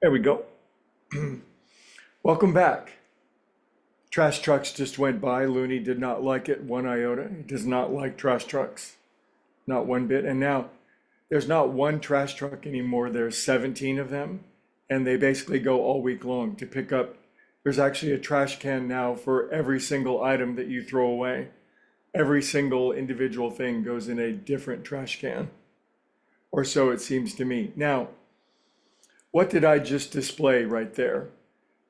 There we go. Welcome back. Trash trucks just went by. Looney did not like it one iota. He does not like trash trucks, not one bit. And now there's not one trash truck anymore. There's 17 of them, and they basically go all week long to pick up. There's actually a trash can now for every single item that you throw away. Every single individual thing goes in a different trash can, or so it seems to me. Now, what did I just display right there?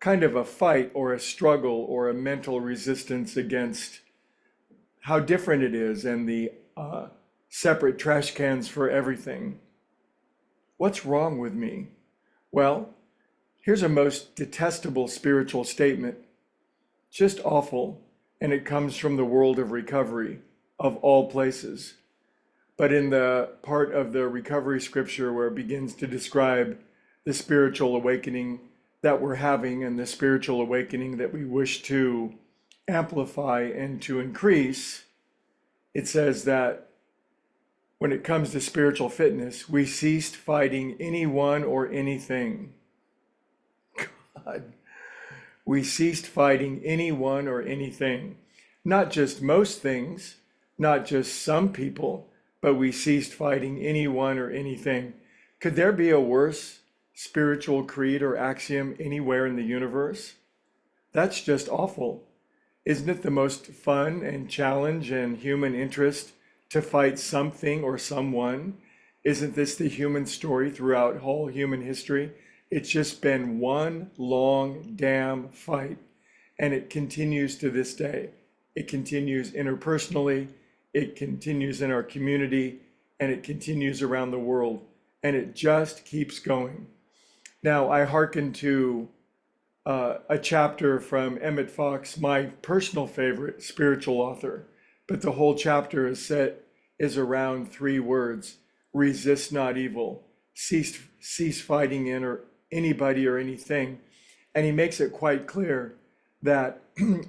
Kind of a fight or a struggle or a mental resistance against how different it is and the separate trash cans for everything. What's wrong with me? Well, here's a most detestable spiritual statement, just awful, and it comes from the world of recovery, of all places. But in the part of the recovery scripture where it begins to describe the spiritual awakening that we're having and the spiritual awakening that we wish to amplify and to increase, it says that when it comes to spiritual fitness, we ceased fighting anyone or anything. God, we ceased fighting anyone or anything. Not just most things, not just some people, but we ceased fighting anyone or anything. Could there be a worse spiritual creed or axiom anywhere in the universe? That's just awful. Isn't it the most fun and challenge and human interest to fight something or someone? Isn't this the human story throughout whole human history? It's just been one long damn fight, and it continues to this day. It continues interpersonally, it continues in our community, and it continues around the world, and it just keeps going. Now, I hearken to a chapter from Emmett Fox, my personal favorite spiritual author, but the whole chapter is around three words: resist not evil, cease fighting in or anybody or anything. And he makes it quite clear that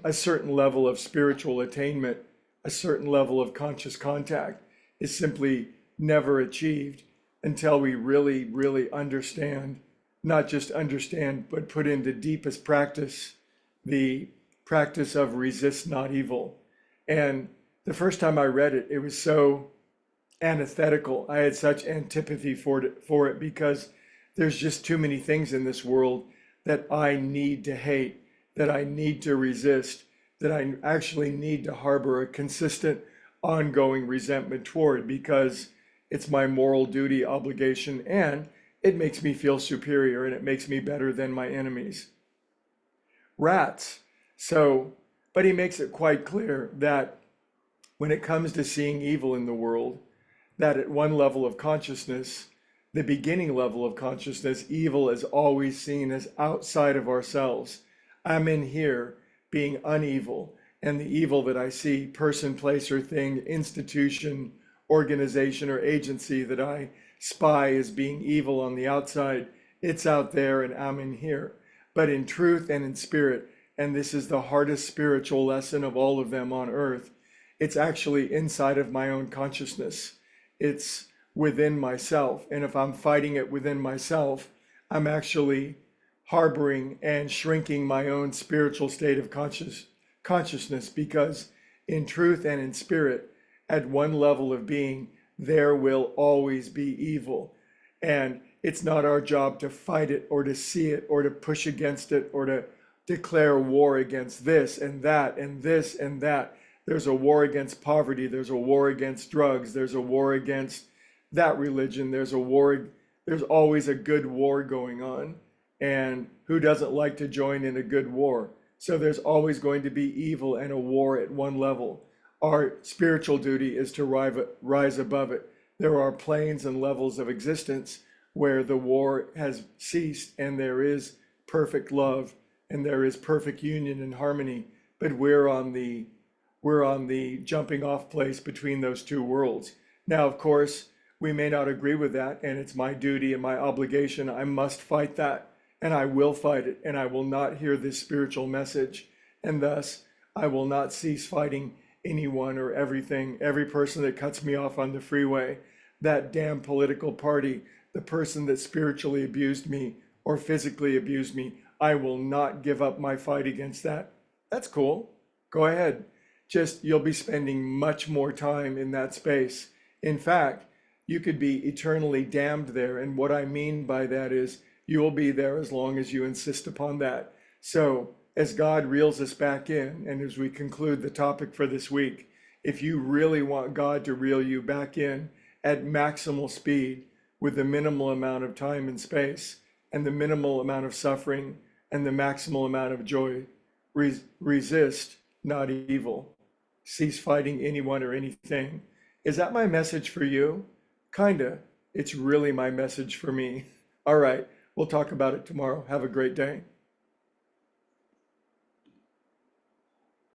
a certain level of spiritual attainment, a certain level of conscious contact is simply never achieved until we really, really understand, not just understand, but put into deepest practice the practice of resist not evil. And the first time I read it, it was so antithetical. I had such antipathy for it because there's just too many things in this world that I need to hate, that I need to resist, that I actually need to harbor a consistent, ongoing resentment toward, because it's my moral duty, obligation, and it makes me feel superior and it makes me better than my enemies. Rats. But he makes it quite clear that when it comes to seeing evil in the world, that at one level of consciousness, the beginning level of consciousness, evil is always seen as outside of ourselves. I'm in here being unevil, and the evil that I see, person, place, or thing, institution, organization, or agency that I spy as being evil on the outside, it's out there and I'm in here. But in truth and in spirit, and this is the hardest spiritual lesson of all of them on earth, it's actually inside of my own consciousness. It's within myself. And if I'm fighting it within myself, I'm actually harboring and shrinking my own spiritual state of consciousness, because in truth and in spirit, at one level of being, there will always be evil. And it's not our job to fight it or to see it or to push against it or to declare war against this and that and this and that. There's a war against poverty. There's a war against drugs. There's a war against that religion. There's always a good war going on. And who doesn't like to join in a good war? So there's always going to be evil and a war at one level. Our spiritual duty is to rise above it. There are planes and levels of existence where the war has ceased and there is perfect love and there is perfect union and harmony. But we're on the jumping off place between those two worlds. Now, of course, we may not agree with that, and it's my duty and my obligation. I must fight that, and I will fight it, and I will not hear this spiritual message, and thus I will not cease fighting anyone or everything, every person that cuts me off on the freeway, that damn political party, the person that spiritually abused me, or physically abused me. I will not give up my fight against that. That's cool. Go ahead. Just you'll be spending much more time in that space. In fact, you could be eternally damned there. And what I mean by that is you will be there as long as you insist upon that. So, as God reels us back in, and as we conclude the topic for this week, if you really want God to reel you back in at maximal speed with the minimal amount of time and space and the minimal amount of suffering and the maximal amount of joy, resist not evil. Cease fighting anyone or anything. Is that my message for you? Kinda. It's really my message for me. All right, we'll talk about it tomorrow. Have a great day.